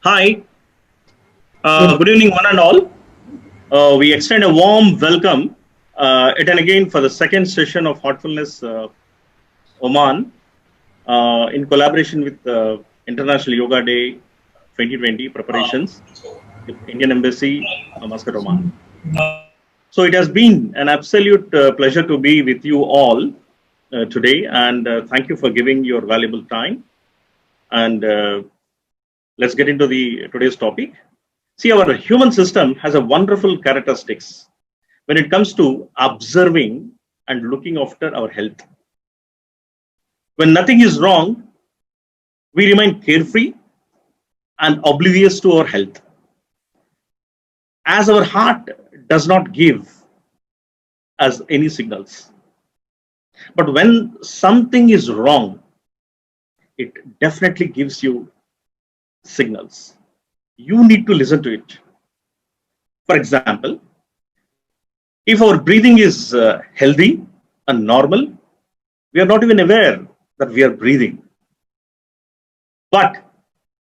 Hi, Good. good evening, one and all. We extend a warm welcome yet and again for the second session of Heartfulness Oman in collaboration with International Yoga Day 2020 preparations with Indian Embassy, Muscat, Oman. So it has been an absolute pleasure to be with you all today, and thank you for giving your valuable time. And let's get into the today's topic. See, our human system has a wonderful characteristics when it comes to observing and looking after our health. When nothing is wrong, we remain carefree and oblivious to our health. As our heart does not give us any signals. But when something is wrong, it definitely gives you signals. You need to listen to it. For example, if our breathing is healthy and normal, we are not even aware that we are breathing. But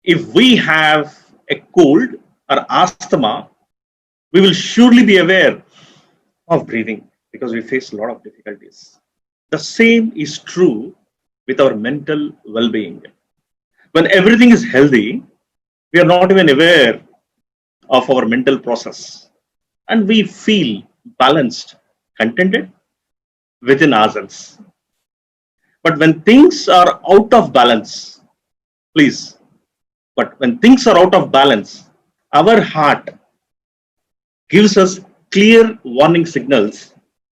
if we have a cold or asthma, we will surely be aware of breathing because we face a lot of difficulties. The same is true with our mental well being. When everything is healthy, we are not even aware of our mental process and we feel balanced, contented within ourselves. But when things are out of balance, please, but when things are out of balance, our heart gives us clear warning signals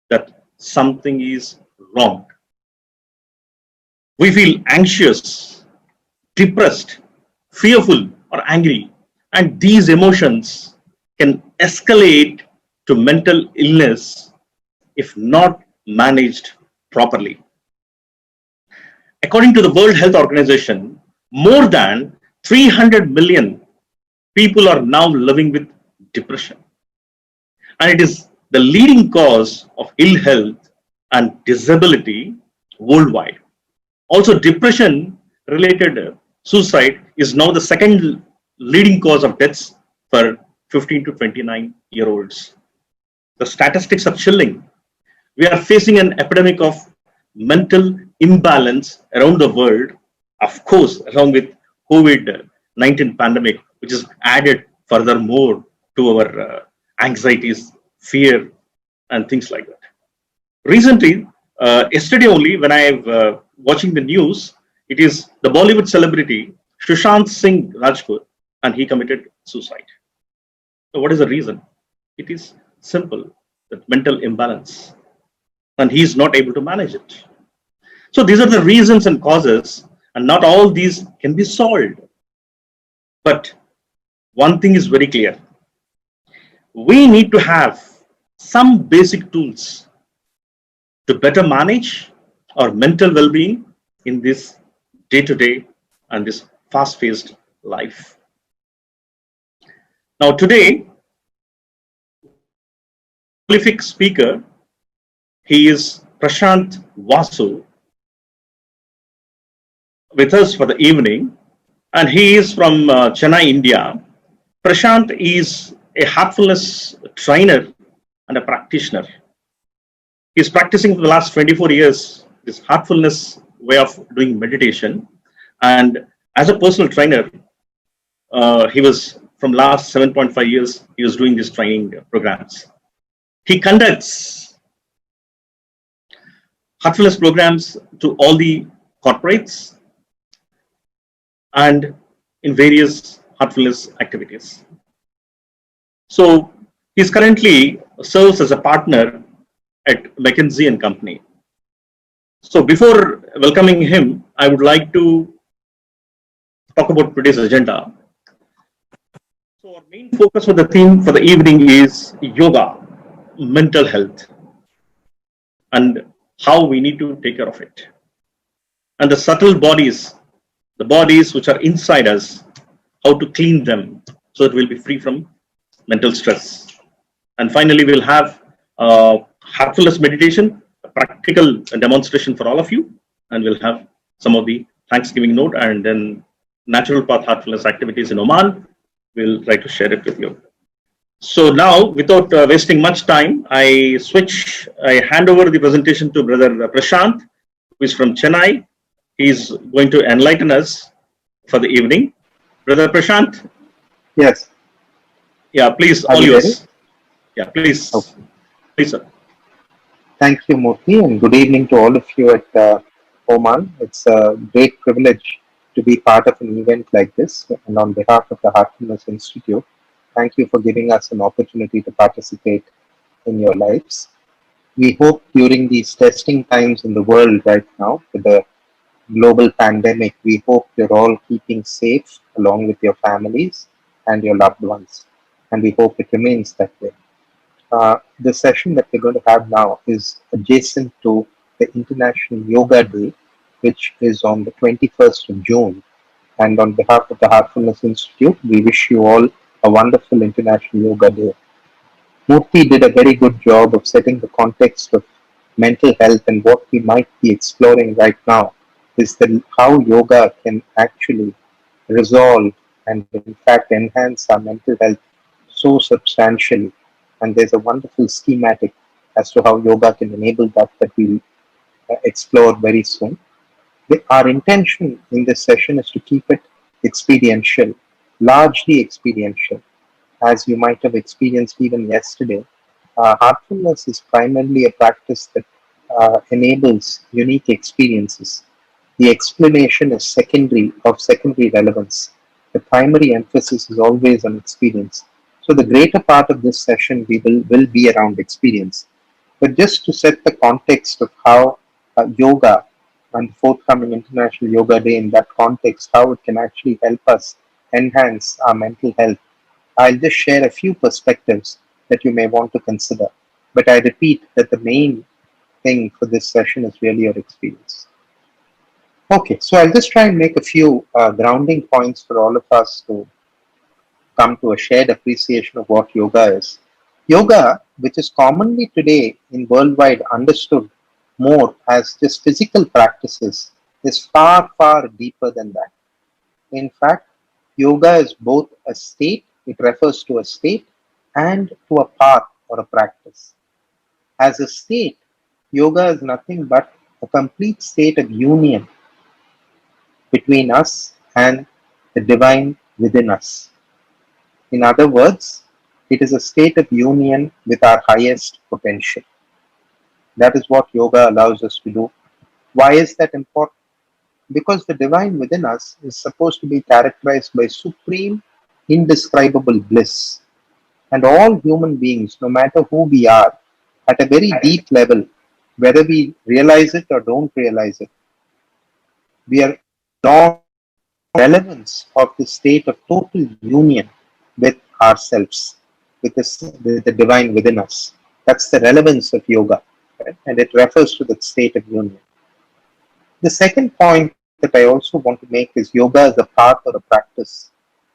that something is wrong. We feel anxious, depressed, fearful, or angry, and these emotions can escalate to mental illness if not managed properly. According to the World Health Organization, more than 300 million people are now living with depression, and it is the leading cause of ill health and disability worldwide. Also, depression related suicide is now the second leading cause of deaths for 15 to 29-year-olds. The statistics are chilling. We are facing an epidemic of mental imbalance around the world, of course, along with COVID-19 pandemic, which is added furthermore to our anxieties, fear, and things like that. Recently, yesterday only, when I am watching the news, it is the Bollywood celebrity Sushant Singh Rajput, and he committed suicide. So, what is the reason? It is simple: that mental imbalance, and he is not able to manage it. So, these are the reasons and causes, and not all these can be solved. But one thing is very clear: we need to have some basic tools to better manage our mental well-being in this day-to-day and this fast-paced life. Now, today we have a prolific speaker. He is Prashant Vasu with us for the evening, and he is from Chennai, India. Prashant is a heartfulness trainer and a practitioner. He's practicing for the last 24 years this heartfulness way of doing meditation. And as a personal trainer, he was from last 7.5 years, he was doing these training programs. He conducts heartfulness programs to all the corporates and in various heartfulness activities. So he's currently serves as a partner at McKinsey and Company. So before welcoming him, I would like to talk about today's agenda. So our main focus for the theme for the evening is yoga, mental health, and how we need to take care of it. And the subtle bodies, the bodies which are inside us, how to clean them so that we'll be free from mental stress. And finally, we'll have heartfulness meditation, a practical demonstration for all of you, and we'll have some of the Thanksgiving note and then natural path heartfulness activities in Oman, We'll try to share it with you. So now, without wasting much time, I hand over the presentation to Brother Prashant, who is from Chennai. He's going to enlighten us for the evening. Brother Prashant, Yes. yeah, please, Are all you ready? yours. Yeah, please, Okay. please, sir. Thank you, Murthy, and good evening to all of you at Oman. It's a great privilege to be part of an event like this. And on behalf of the Heartfulness Institute, thank you for giving us an opportunity to participate in your lives. We hope during these testing times in the world right now, with the global pandemic, we hope you're all keeping safe along with your families and your loved ones. And we hope it remains that way. The session that we're going to have now is adjacent to the International Yoga Day, which is on the 21st of June. And on behalf of the Heartfulness Institute, we wish you all a wonderful International Yoga Day. Murthy did a very good job of setting the context of mental health, and what we might be exploring right now is how yoga can actually resolve and in fact enhance our mental health so substantially. And there's a wonderful schematic as to how yoga can enable that we'll explore very soon. Our intention in this session is to keep it experiential, largely experiential, as you might have experienced even yesterday. Heartfulness is primarily a practice that enables unique experiences. The explanation is of secondary relevance. The primary emphasis is always on experience. So the greater part of this session will be around experience. But just to set the context of how yoga and the forthcoming International Yoga Day in that context, how it can actually help us enhance our mental health, I'll just share a few perspectives that you may want to consider. But I repeat that the main thing for this session is really your experience. Okay, so I'll just try and make a few grounding points for all of us to come to a shared appreciation of what yoga is. Yoga, which is commonly today in worldwide understood more as just physical practices, is far, far deeper than that. In fact, yoga is both a state, it refers to a state, and to a path or a practice. As a state, yoga is nothing but a complete state of union between us and the divine within us. In other words, it is a state of union with our highest potential. That is what yoga allows us to do. Why is that important? Because the divine within us is supposed to be characterized by supreme, indescribable bliss. And all human beings, no matter who we are, at a very deep level, whether we realize it or don't realize it, we are not relevance of the state of total union with ourselves, with the divine within us. That's the relevance of yoga, right? And it refers to the state of union. The second point that I also want to make is yoga as a path or a practice.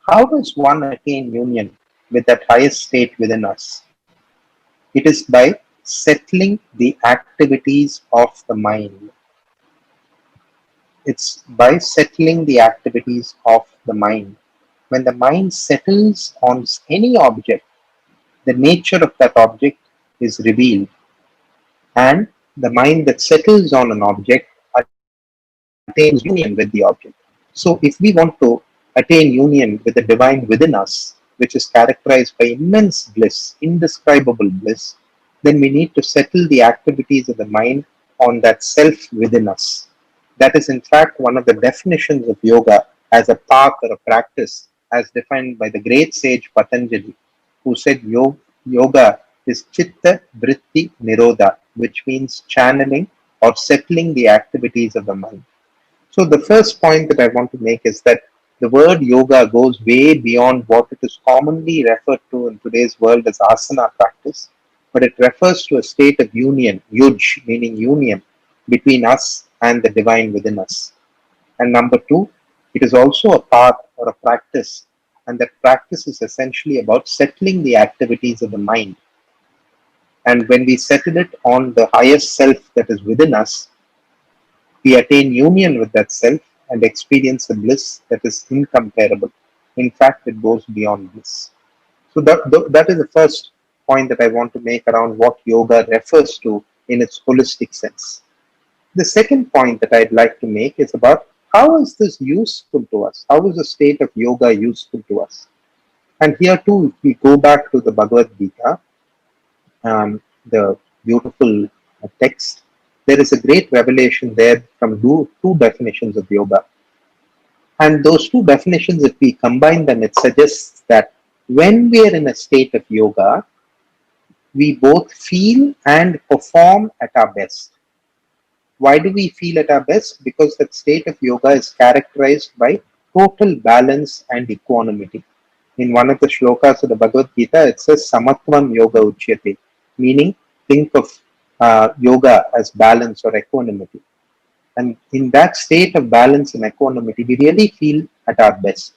How does one attain union with that highest state within us? It is by settling the activities of the mind. It's by settling the activities of the mind. When the mind settles on any object, the nature of that object is revealed, and the mind that settles on an object attains union with the object. So, if we want to attain union with the divine within us, which is characterized by immense bliss, indescribable bliss, then we need to settle the activities of the mind on that self within us. That is, in fact, one of the definitions of yoga as a path or a practice, as defined by the great sage Patanjali, who said yoga is chitta vritti nirodha, which means channeling or settling the activities of the mind. So the first point that I want to make is that the word yoga goes way beyond what it is commonly referred to in today's world as asana practice, but it refers to a state of union, yuj, meaning union, between us and the divine within us. And number two, it is also a path or a practice, and that practice is essentially about settling the activities of the mind. And when we settle it on the highest self that is within us, we attain union with that self and experience a bliss that is incomparable. In fact, it goes beyond this. So that is the first point that I want to make around what yoga refers to in its holistic sense. The second point that I'd like to make is about how is this useful to us? How is the state of yoga useful to us? And here too, if we go back to the Bhagavad Gita, the beautiful text, there is a great revelation there from two definitions of yoga. And those two definitions, if we combine them, it suggests that when we are in a state of yoga, we both feel and perform at our best. Why do we feel at our best? Because that state of yoga is characterized by total balance and equanimity. In one of the shlokas of the Bhagavad Gita, it says Samatvam Yoga Uchyate, meaning think of yoga as balance or equanimity. And in that state of balance and equanimity, we really feel at our best.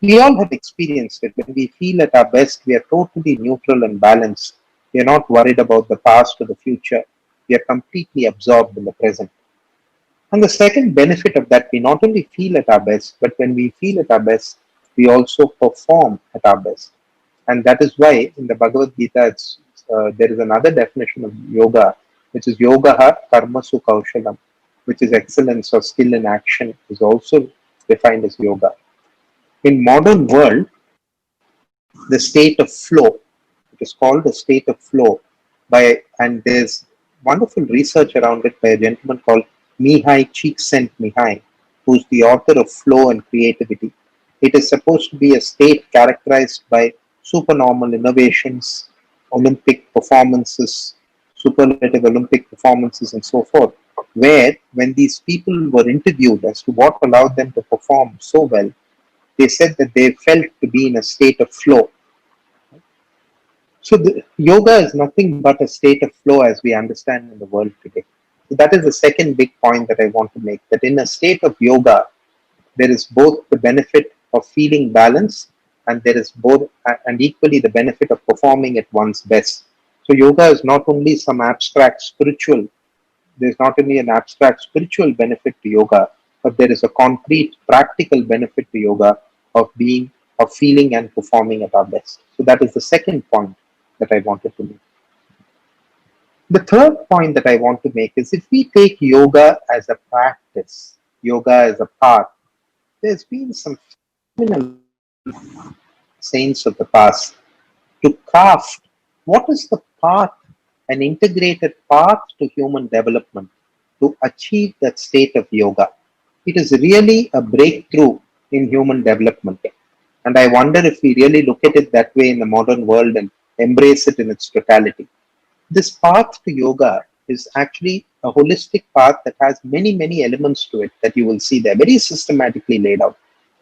We all have experienced it. When we feel at our best, we are totally neutral and balanced. We are not worried about the past or the future. We are completely absorbed in the present. And the second benefit of that, we not only feel at our best, but when we feel at our best, we also perform at our best. And that is why in the Bhagavad Gita, there is another definition of yoga, which is yogaha karmasu kaushalam, which is excellence or skill in action, is also defined as yoga. In modern world, the state of flow, it is called the state of flow and there's wonderful research around it by a gentleman called Mihai Csikszentmihalyi, who's the author of Flow and Creativity. It is supposed to be a state characterized by supernormal innovations, Olympic performances, superlative Olympic performances, and so forth, where when these people were interviewed as to what allowed them to perform so well, they said that they felt to be in a state of flow. So yoga is nothing but a state of flow as we understand in the world today. So that is the second big point that I want to make, that in a state of yoga, there is both the benefit of feeling balanced and there is both and equally the benefit of performing at one's best. So yoga is not only some abstract spiritual, there's not only an abstract spiritual benefit to yoga, but there is a concrete practical benefit to yoga of feeling and performing at our best. So that is the second point that I wanted to make. The third point that I want to make is if we take yoga as a practice, yoga as a path, there's been some phenomenal saints of the past to craft what is the path, an integrated path to human development to achieve that state of yoga. It is really a breakthrough in human development. And I wonder if we really look at it that way in the modern world and embrace it in its totality. This path to yoga is actually a holistic path that has many, many elements to it that you will see there, very systematically laid out.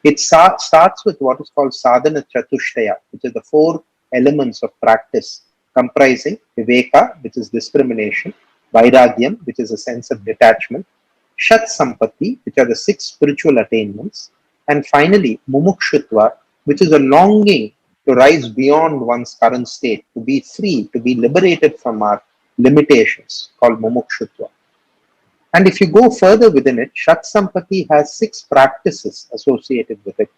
It starts with what is called sadhana chatushtaya, which is the four elements of practice comprising viveka, which is discrimination, vairagyam, which is a sense of detachment, shat sampatti, which are the six spiritual attainments, and finally mumukshutva, which is a longing to rise beyond one's current state, to be free, to be liberated from our limitations, called mumukshutva. And if you go further within it, Shat Sampatti has 6 practices associated with it.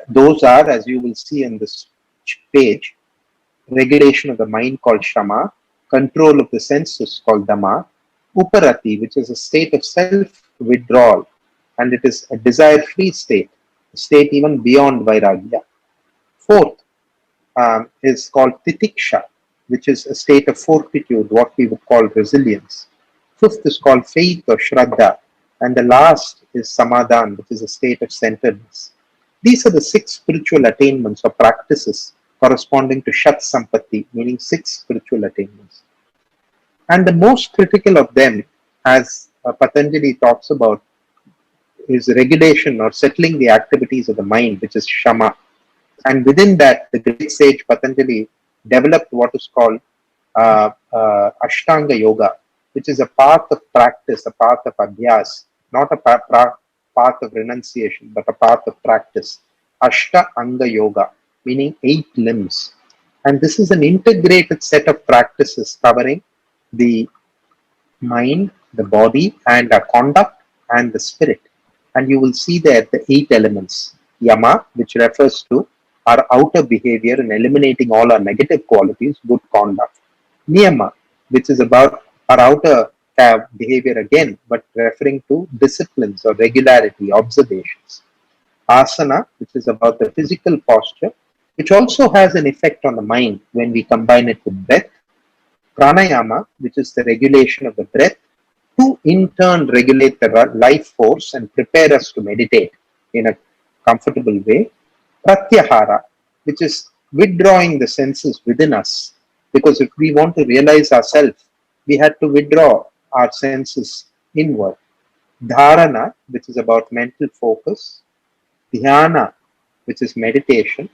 Those are, as you will see in this page, regulation of the mind called Shama, control of the senses called Dhamma, Uparati, which is a state of self-withdrawal, and it is a desire-free state, a state even beyond Vairagya. Fourth is called Titiksha, which is a state of fortitude, what we would call resilience. Fifth is called faith or Shraddha, and the last is Samadhan, which is a state of centeredness. These are the 6 spiritual attainments or practices corresponding to Shat Sampatti, meaning 6 spiritual attainments. And the most critical of them, as Patanjali talks about, is regulation or settling the activities of the mind, which is Shama. And within that, the great sage Patanjali developed what is called Ashtanga Yoga, which is a path of practice, a path of abhyas, not a path of renunciation, but a path of practice. Ashta Anga Yoga, meaning 8 limbs. And this is an integrated set of practices covering the mind, the body, and our conduct, and the spirit. And you will see there the 8 elements. Yama, which refers to our outer behavior and eliminating all our negative qualities, good conduct. Niyama, which is about our outer behavior again, but referring to disciplines or regularity, observations. Asana, which is about the physical posture, which also has an effect on the mind when we combine it with breath. Pranayama, which is the regulation of the breath, to in turn regulate the life force and prepare us to meditate in a comfortable way. Pratyahara, which is withdrawing the senses within us. Because if we want to realize ourselves, we had to withdraw our senses inward. Dharana, which is about mental focus. Dhyana, which is meditation,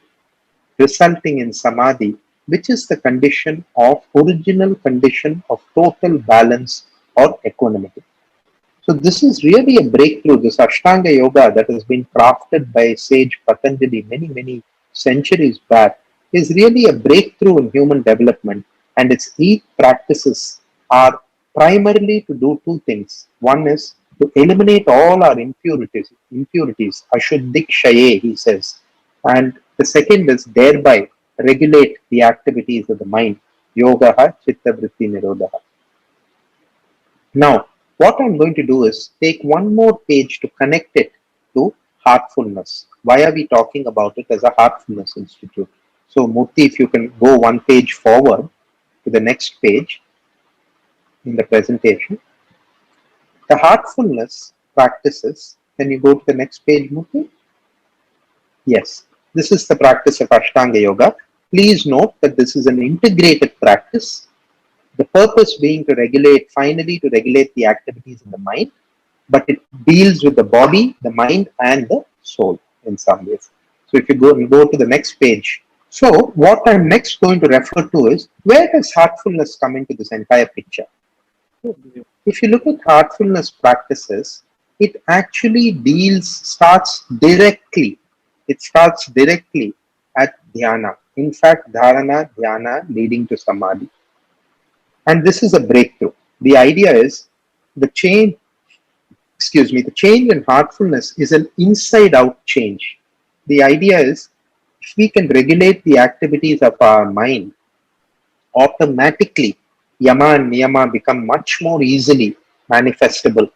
resulting in samadhi, which is the condition of original condition of total balance or equanimity. So this is really a breakthrough, this Ashtanga Yoga that has been crafted by sage Patanjali many centuries back is really a breakthrough in human development, and its 8 practices are primarily to do 2 things. One is to eliminate all our impurities, Ashuddhik Shaye, he says. And the second is thereby regulate the activities of the mind, Yogaha Chitta Vritti Nirodha. Now, what I'm going to do is take one more page to connect it to heartfulness. Why are we talking about it as a Heartfulness Institute? So, Murthy, if you can go one page forward to the next page in the presentation. The heartfulness practices, can you go to the next page, Murthy? Yes, this is the practice of Ashtanga Yoga. Please note that this is an integrated practice. The purpose being to finally to regulate the activities in the mind, but it deals with the body, the mind, and the soul in some ways. So if you go to the next page. So what I'm next going to refer to is, where does heartfulness come into this entire picture? If you look at heartfulness practices, it actually starts directly at dhyana. In fact, dharana, dhyana leading to samadhi. And this is a breakthrough. The idea is the change in heartfulness is an inside out change. The idea is if we can regulate the activities of our mind, automatically yama and niyama become much more easily manifestable.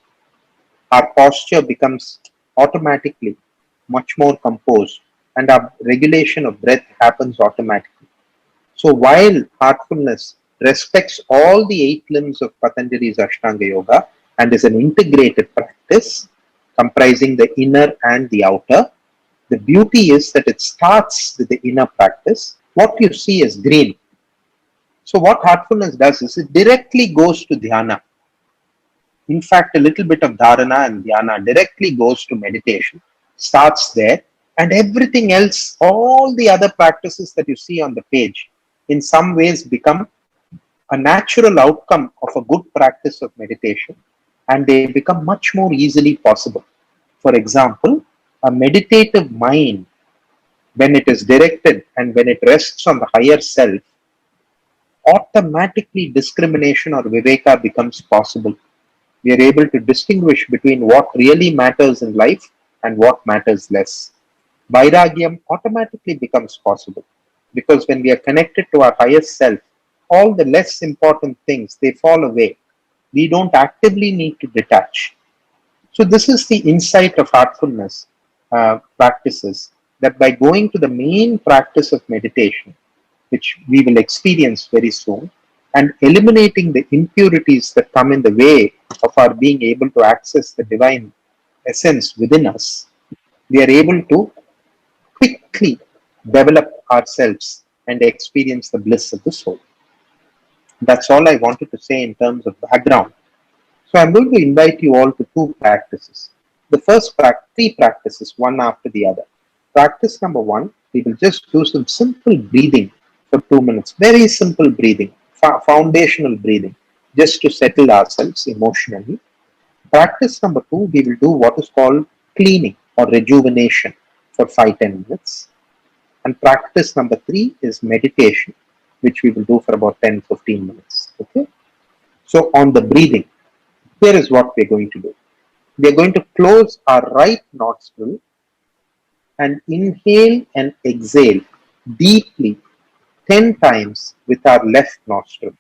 Our posture becomes automatically much more composed, and our regulation of breath happens automatically. So while heartfulness respects all the 8 limbs of Patanjali's Ashtanga Yoga and is an integrated practice comprising the inner and the outer, the beauty is that it starts with the inner practice. What you see is green. So what heartfulness does is it directly goes to dhyana. In fact, a little bit of dharana and dhyana directly goes to meditation, starts there, and everything else, all the other practices that you see on the page, in some ways become a natural outcome of a good practice of meditation, and they become much more easily possible. For example, a meditative mind, when it is directed and when it rests on the higher self, automatically discrimination or viveka becomes possible. We are able to distinguish between what really matters in life and what matters less. Vairagyam automatically becomes possible because when we are connected to our highest self, all the less important things, they fall away. We don't actively need to detach. So this is the insight of heartfulness practices, that by going to the main practice of meditation, which we will experience very soon, and eliminating the impurities that come in the way of our being able to access the divine essence within us, we are able to quickly develop ourselves and experience the bliss of the soul. That's all I wanted to say in terms of background. So I'm going to invite you all to 2 practices. The first 3 practices, one after the other. Practice number 1, we will just do some simple breathing for 2 minutes. Very simple breathing, foundational breathing, just to settle ourselves emotionally. Practice number 2, we will do what is called cleaning or rejuvenation for 5-10 minutes. And practice number 3 is meditation, which we will do for about 10-15 minutes. Okay. So on the breathing, here is what we're going to do. We're going to close our right nostril and inhale and exhale deeply 10 times with our left nostril.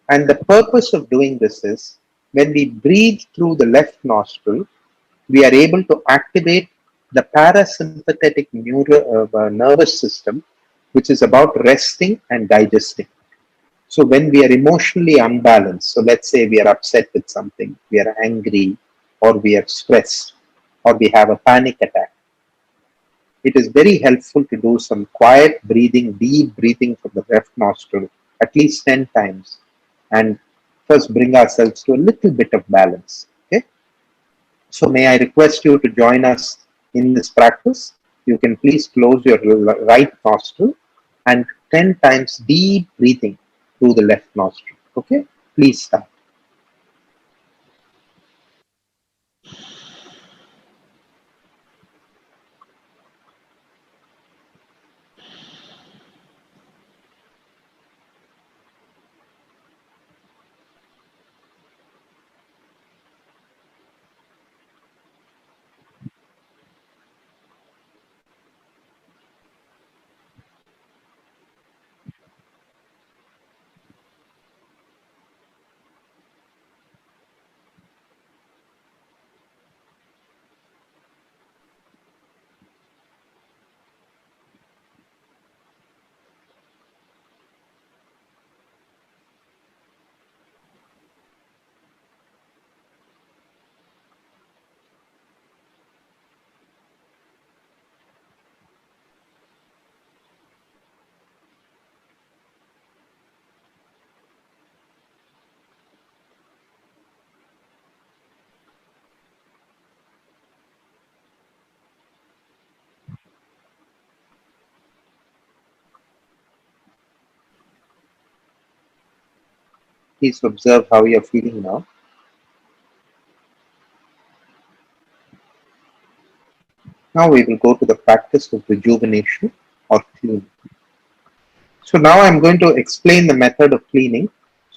And the purpose of doing this is when we breathe through the left nostril, we are able to activate the parasympathetic nervous system, which is about resting and digesting. So when we are emotionally unbalanced, so let's say we are upset with something, we are angry, or we are stressed, or we have a panic attack, it is very helpful to do some quiet breathing, deep breathing from the left nostril at least 10 times and first bring ourselves to a little bit of balance. Okay. So may I request you to join us in this practice. You can please close your right nostril and 10 times deep breathing through the left nostril. Okay. Please start. Please observe how you're feeling now. Now we will go to the practice of rejuvenation or cleaning. So now I'm going to explain the method of cleaning.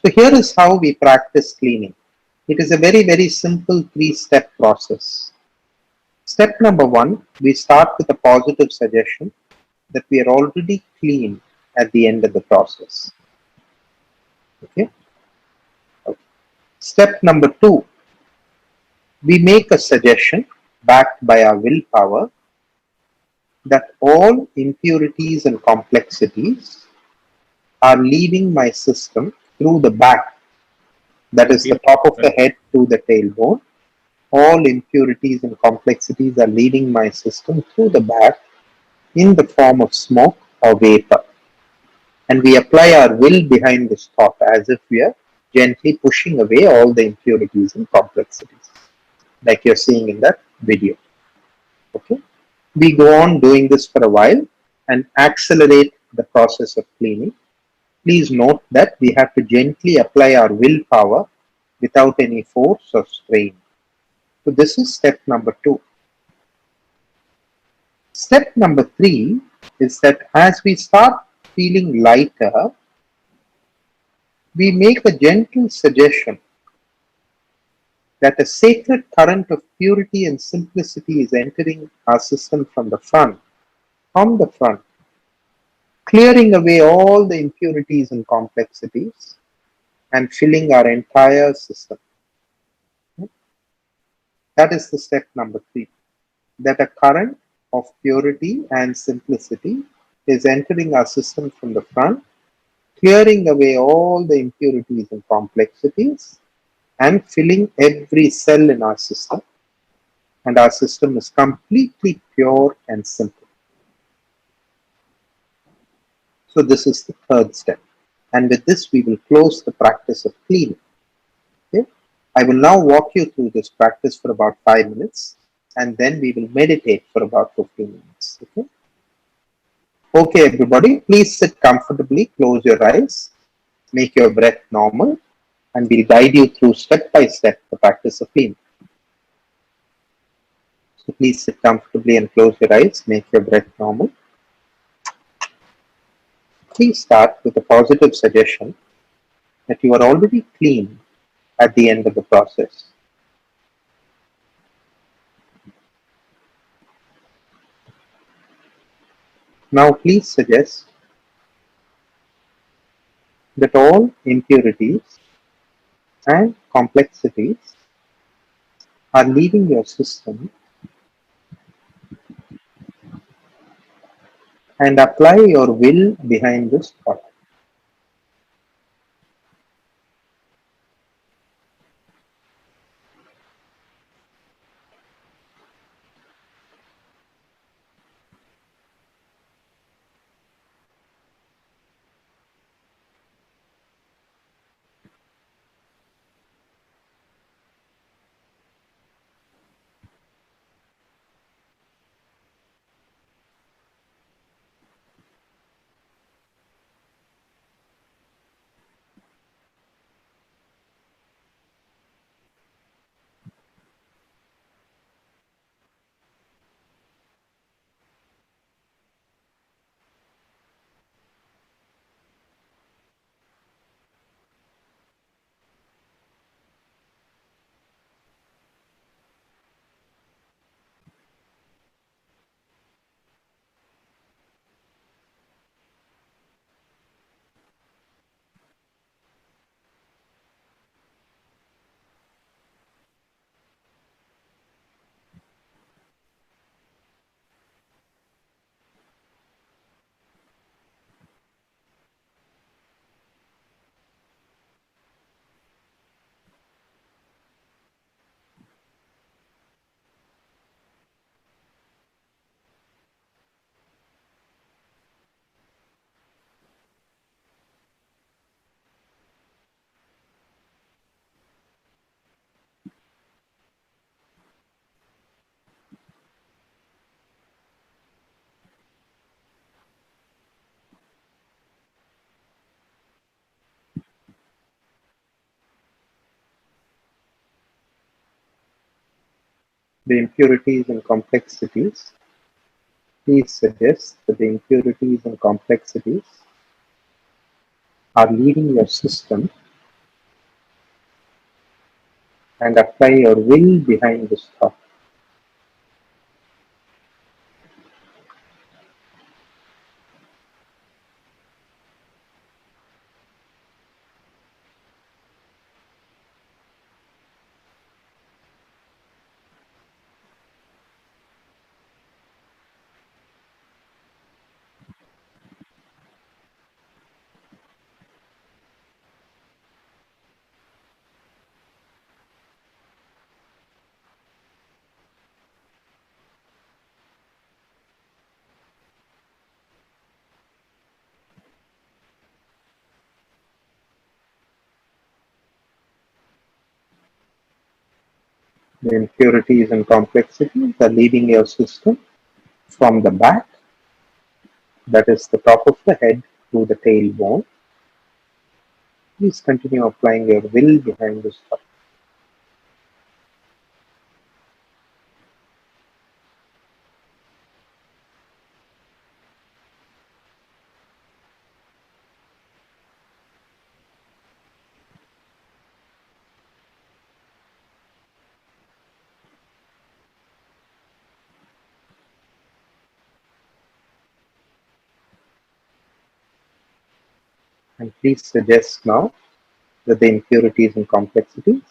So here is how we practice cleaning. It is a very, very simple 3-step process. Step number 1, we start with a positive suggestion that we are already clean at the end of the process. Okay. Step number 2, we make a suggestion backed by our willpower that all impurities and complexities are leaving my system through the back, that is the top of the head to the tailbone. All impurities and complexities are leaving my system through the back in the form of smoke or vapor. And we apply our will behind this thought as if we are gently pushing away all the impurities and complexities, like you're seeing in that video. Okay. We go on doing this for a while and accelerate the process of cleaning. Please note that we have to gently apply our willpower without any force or strain. So this is step number 2. Step number 3 is that as we start feeling lighter, we make a gentle suggestion that a sacred current of purity and simplicity is entering our system from the front, clearing away all the impurities and complexities and filling our entire system. That is the step number 3. That a current of purity and simplicity is entering our system from the front, clearing away all the impurities and complexities and filling every cell in our system. And our system is completely pure and simple. So this is the 3rd step. And with this, we will close the practice of cleaning. Okay? I will now walk you through this practice for about 5 minutes, and then we will meditate for about 15 minutes. Okay? Okay, everybody, please sit comfortably, close your eyes, make your breath normal, and we'll guide you through step by step the practice of cleaning. So please sit comfortably and close your eyes, make your breath normal. Please start with a positive suggestion that you are already clean at the end of the process. Now please suggest that all impurities and complexities are leaving your system and apply your will behind this thought. The impurities and complexities, please suggest that the impurities and complexities are leaving your system and apply your will behind this thought. The impurities and complexities are leaving your system from the back, that is the top of the head, to the tailbone. Please continue applying your will behind this thought. And please suggest now that the impurities and complexities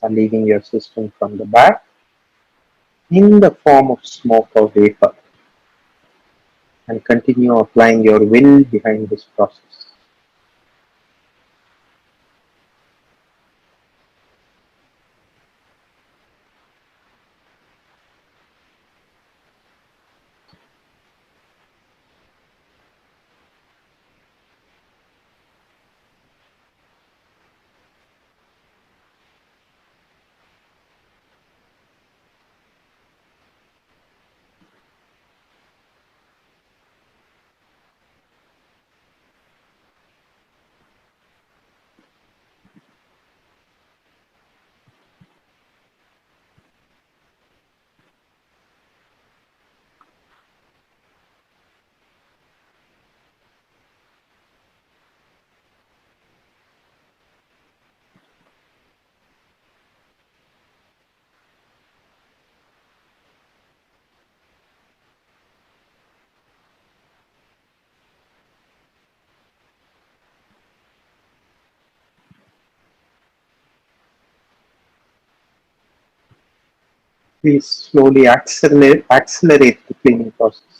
are leaving your system from the back in the form of smoke or vapor, and continue applying your will behind this process. Please slowly accelerate the cleaning process.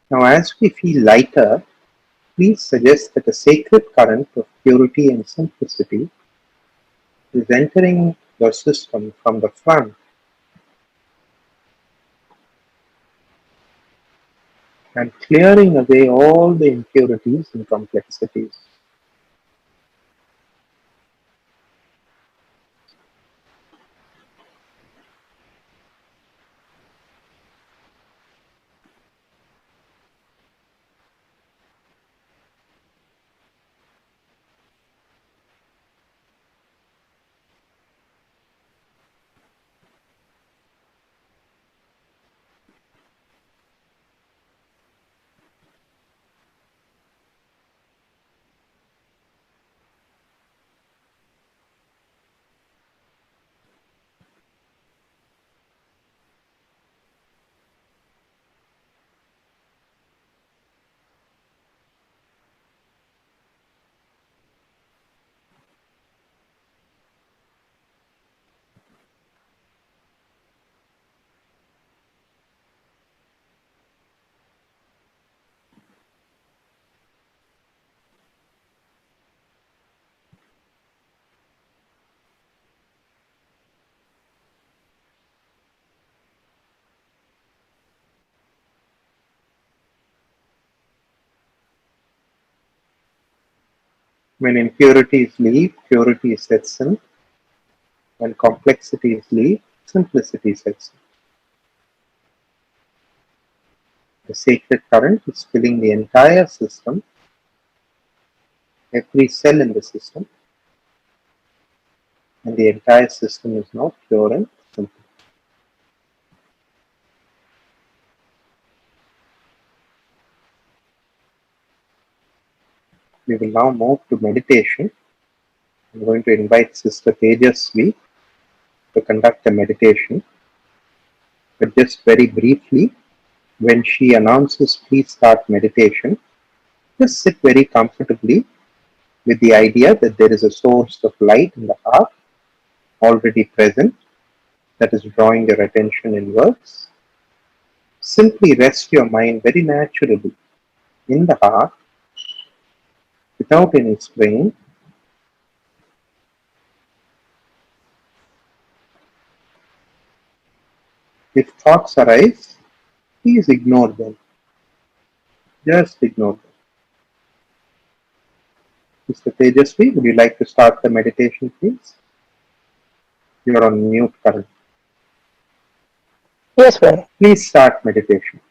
Now, as we feel lighter, please suggest that a sacred current of purity and simplicity is entering your system from the front and clearing away all the impurities and complexities. When impurities leave, purity sets in. When complexities leave, simplicity sets in. The sacred current is filling the entire system, every cell in the system, and the entire system is now pure and simple. We will now move to meditation. I'm going to invite Sister Tejasvi to conduct a meditation, but just very briefly, when she announces, please start meditation, just sit very comfortably with the idea that there is a source of light in the heart already present that is drawing your attention inwards. Simply rest your mind very naturally in the heart without any strain. If thoughts arise, please ignore them. Just ignore them. Mr. Tejasvi, would you like to start the meditation, please? You're on mute currently. Yes, sir. Please start meditation.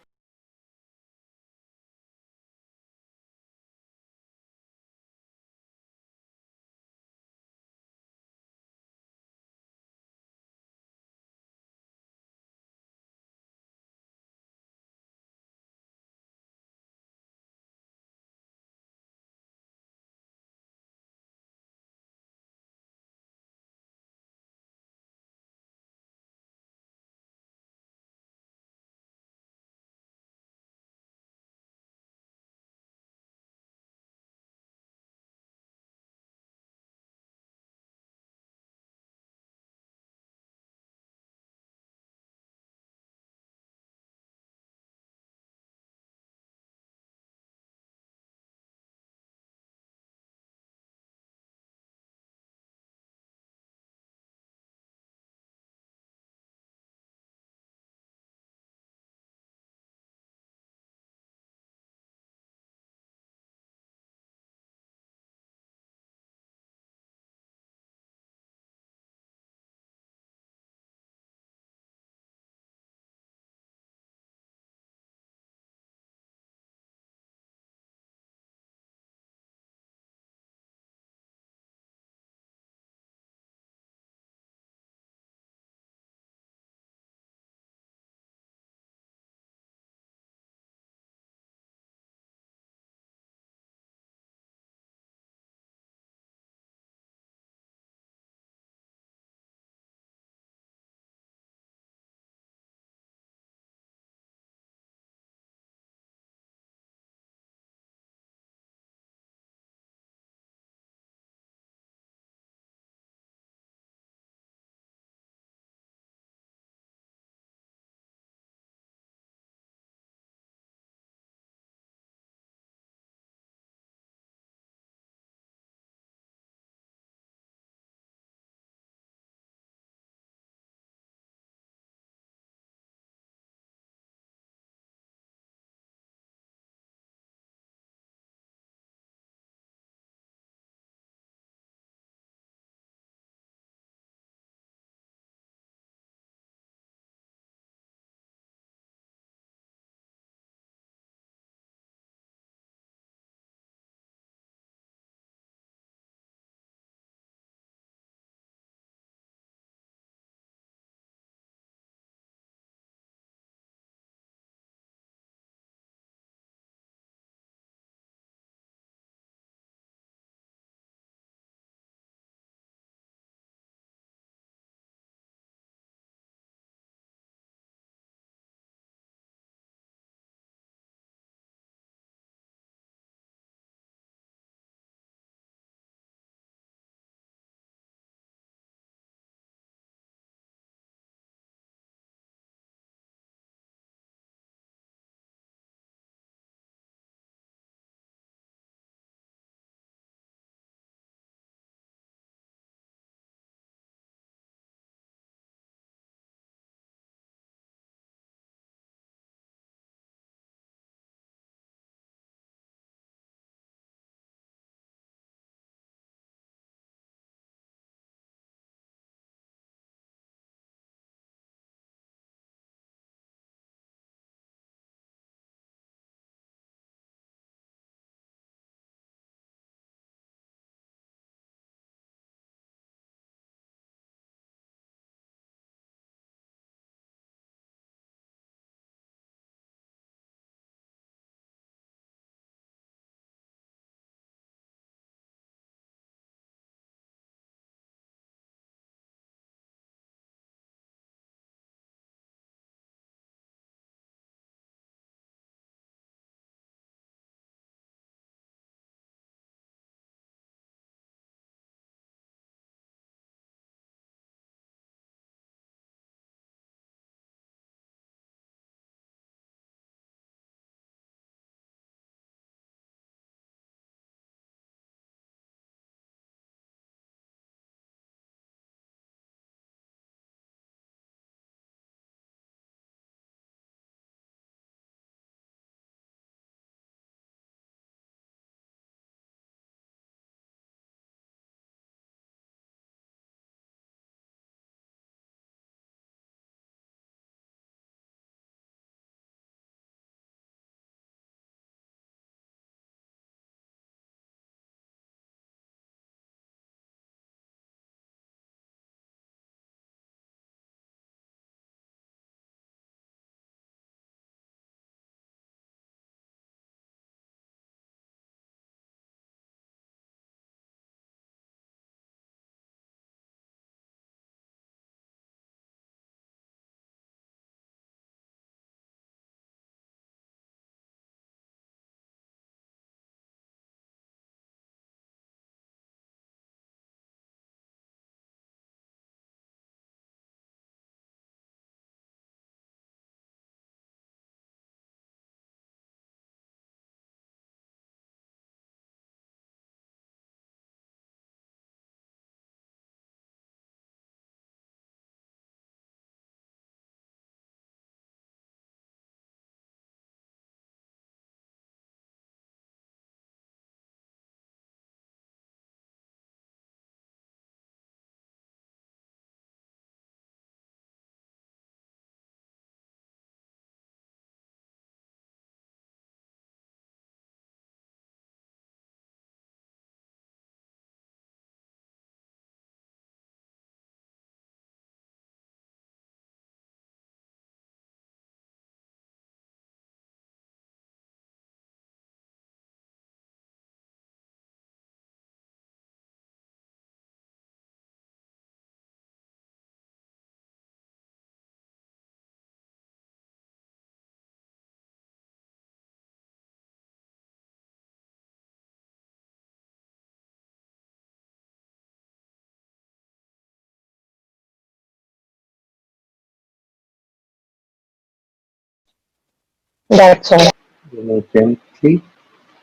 That's all. You may gently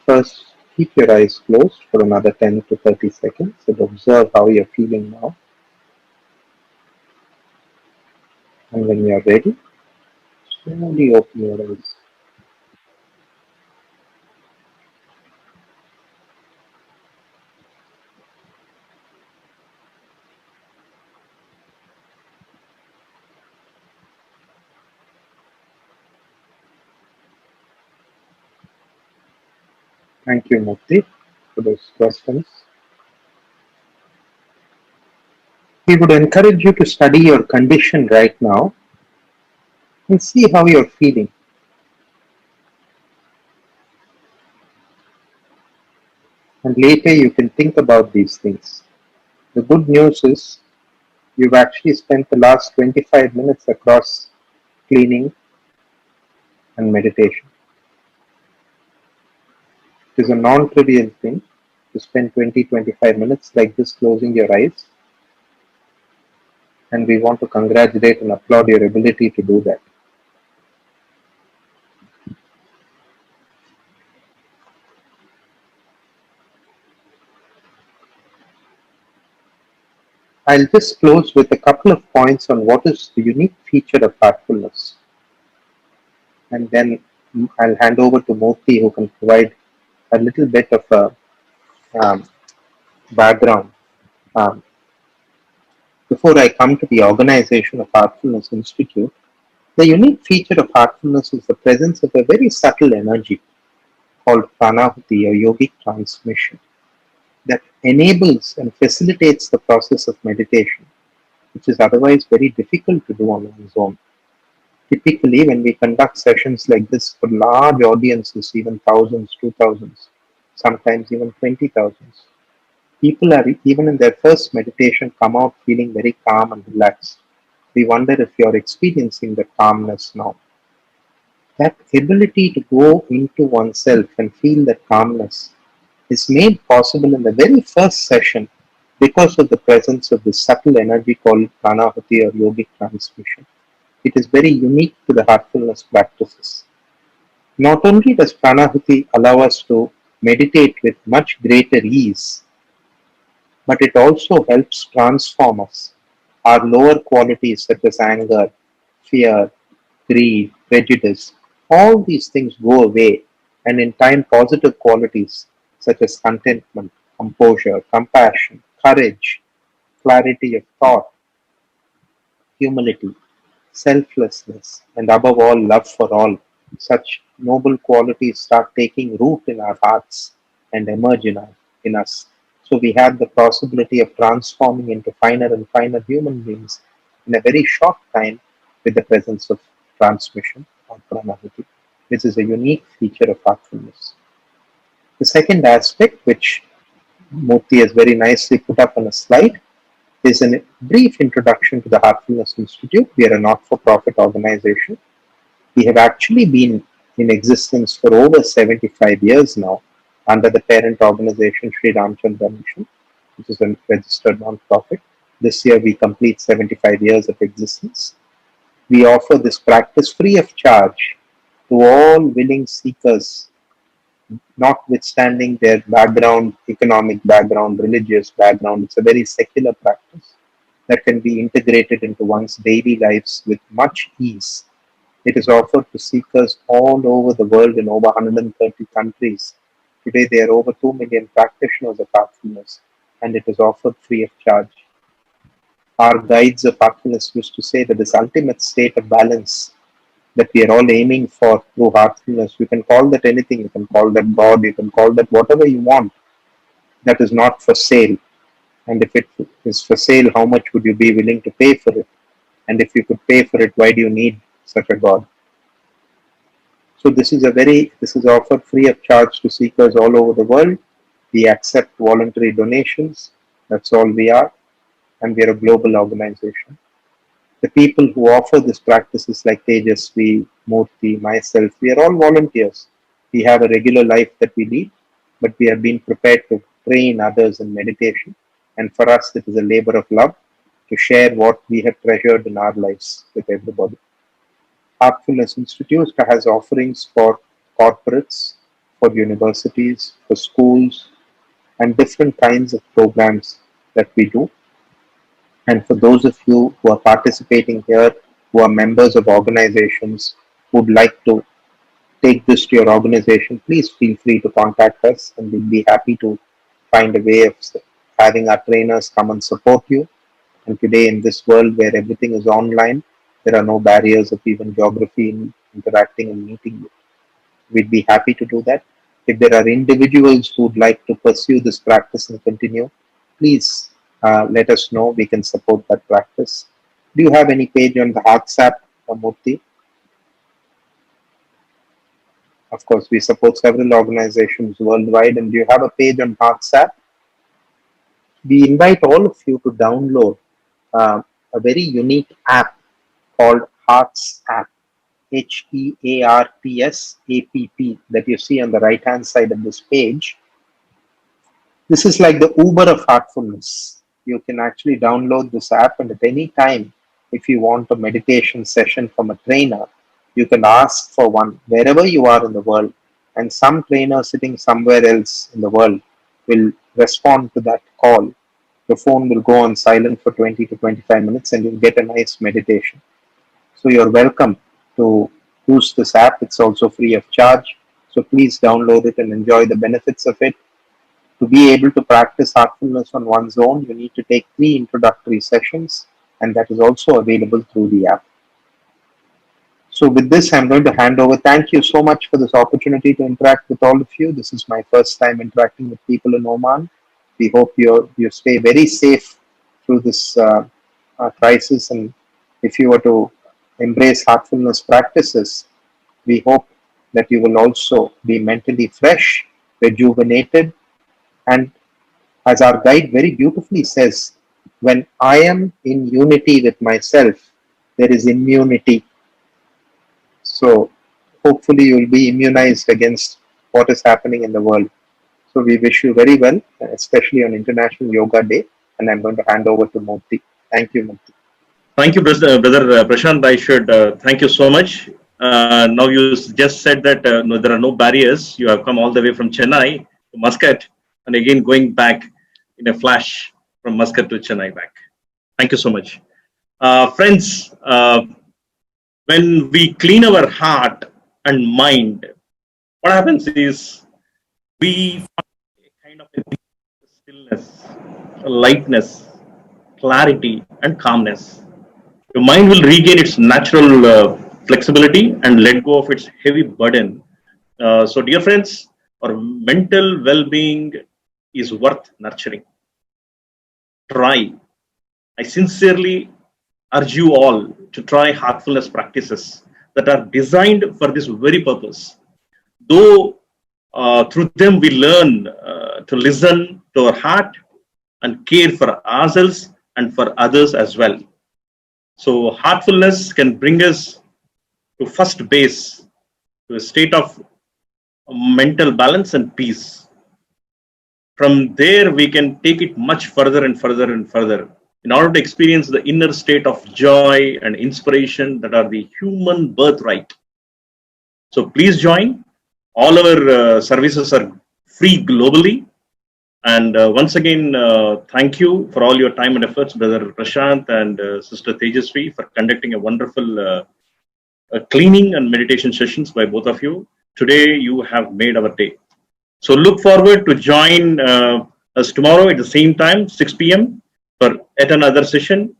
first keep your eyes closed for another 10 to 30 seconds and observe how you're feeling now. And when you're ready, slowly open your eyes. Thank you, Mukti, for those questions. We would encourage you to study your condition right now and see how you're feeling. And later you can think about these things. The good news is you've actually spent the last 25 minutes across cleaning and meditation. It is a non-trivial thing to spend 20-25 minutes like this closing your eyes, and we want to congratulate and applaud your ability to do that. I'll just close with a couple of points on what is the unique feature of heartfulness, and then I'll hand over to Murthy who can provide a little bit of a background. Um, Before I come to the organization of Heartfulness Institute, the unique feature of heartfulness is the presence of a very subtle energy called pranahuti or yogic transmission that enables and facilitates the process of meditation, which is otherwise very difficult to do on one's own. Typically, when we conduct sessions like this for large audiences, even thousands, 2000s, sometimes even 20,000s, people are even in their first meditation come out feeling very calm and relaxed. We wonder if you're experiencing the calmness now. That ability to go into oneself and feel that calmness is made possible in the very first session because of the presence of this subtle energy called pranahuti or yogic transmission. It is very unique to the heartfulness practices. Not only does pranahuti allow us to meditate with much greater ease, but it also helps transform us. Our lower qualities such as anger, fear, greed, prejudice, all these things go away, and in time, positive qualities such as contentment, composure, compassion, courage, clarity of thought, humility, selflessness, and above all, love for all, such noble qualities start taking root in our hearts and emerge in us. So we have the possibility of transforming into finer and finer human beings in a very short time with the presence of transmission or pranavati, which is a unique feature of heartfulness. The second aspect, which Murthy has very nicely put up on a slide, is a brief introduction to the Heartfulness Institute. We are a not-for-profit organization. We have actually been in existence for over 75 years now under the parent organization Sri Ramchandra Mission, which is a registered non-profit. This year we complete 75 years of existence. We offer this practice free of charge to all willing seekers, notwithstanding their background, economic background, religious background. It's a very secular practice that can be integrated into one's daily lives with much ease. It is offered to seekers all over the world in over 130 countries. Today, there are over 2 million practitioners of heartfulness, and it is offered free of charge. Our guides of heartfulness used to say that this ultimate state of balance that we are all aiming for through heartfulness, you can call that anything, you can call that God, you can call that whatever you want, that is not for sale. And if it is for sale, how much would you be willing to pay for it? And if you could pay for it, why do you need such a God? So this is offered free of charge to seekers all over the world. We accept voluntary donations. That's all we are. And we are a global organization. The people who offer this practices like Tejasvi, Murthy, myself, we are all volunteers. We have a regular life that we lead, but we have been prepared to train others in meditation. And for us, it is a labor of love to share what we have treasured in our lives with everybody. Heartfulness Institute has offerings for corporates, for universities, for schools, and different kinds of programs that we do. And for those of you who are participating here, who are members of organizations, who would like to take this to your organization, please feel free to contact us and we'll be happy to find a way of having our trainers come and support you. And today, in this world where everything is online, there are no barriers of even geography in interacting and meeting you. We'd be happy to do that. If there are individuals who would like to pursue this practice and continue, please let us know. We can support that practice. Do you have any page on the WhatsApp, Murthy? Of course, we support several organizations worldwide. And do you have a page on WhatsApp? We invite all of you to download a very unique app called Hearts App, HEARTS APP, that you see on the right hand side of this page. This is like the Uber of heartfulness. You can actually download this app, and at any time, if you want a meditation session from a trainer, you can ask for one wherever you are in the world, and some trainer sitting somewhere else in the world will respond to that call. The phone will go on silent for 20 to 25 minutes and you'll get a nice meditation. So you're welcome to use this app. It's also free of charge. So please download it and enjoy the benefits of it. To be able to practice heartfulness on one's own, you need to take 3 introductory sessions, and that is also available through the app. So with this, I'm going to hand over. Thank you so much for this opportunity to interact with all of you. This is my first time interacting with people in Oman. We hope you stay very safe through this crisis, and if you were to embrace heartfulness practices, we hope that you will also be mentally fresh, rejuvenated, and as our guide very beautifully says, when I am in unity with myself, there is immunity. So hopefully you will be immunized against what is happening in the world. So we wish you very well, especially on International Yoga Day, and I'm going to hand over to Murthy. Thank you, Murthy. Thank you, Brother Prashant. I should thank you so much. Now you just said that no, there are no barriers. You have come all the way from Chennai to Muscat, and again going back in a flash from Muscat to Chennai back. Thank you so much. Friends, when we clean our heart and mind, what happens is we find a kind of stillness, lightness, clarity, and calmness. Your mind will regain its natural flexibility and let go of its heavy burden. So, dear friends, our mental well being is worth nurturing. Try. I sincerely urge you all to try heartfulness practices that are designed for this very purpose. Though through them we learn to listen to our heart and care for ourselves and for others as well. So heartfulness can bring us to first base, to a state of mental balance and peace. From there, we can take it much further and further and further in order to experience the inner state of joy and inspiration that are the human birthright. So please join. All our services are free globally. And once again, thank you for all your time and efforts, Brother Prashant and Sister Tejasvi, for conducting a wonderful cleaning and meditation sessions by both of you. Today, you have made our day. So look forward to join us tomorrow at the same time, 6 p.m. for yet another session.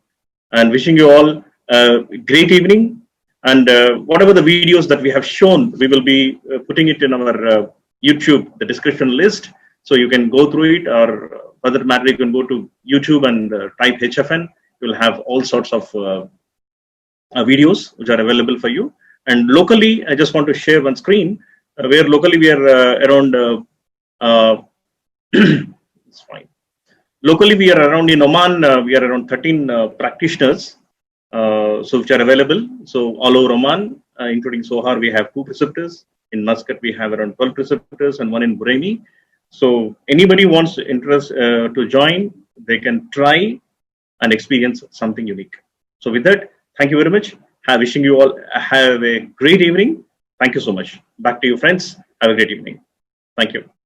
And wishing you all a great evening. And whatever the videos that we have shown, we will be putting it in our YouTube, the description list. So you can go through it, or further matter, you can go to YouTube and type HFN. You'll have all sorts of videos which are available for you. And locally, I just want to share one screen where locally we are around, it's fine. Locally we are around in Oman, we are around 13 practitioners, so which are available. So all over Oman, including Sohar, we have 2 preceptors. In Muscat, we have around 12 preceptors and 1 in Buremi. So anybody wants interest to join, they can try and experience something unique. So with that, thank you very much. Wishing you all have a great evening. Thank you so much. Back to you, friends. Have a great evening. Thank you.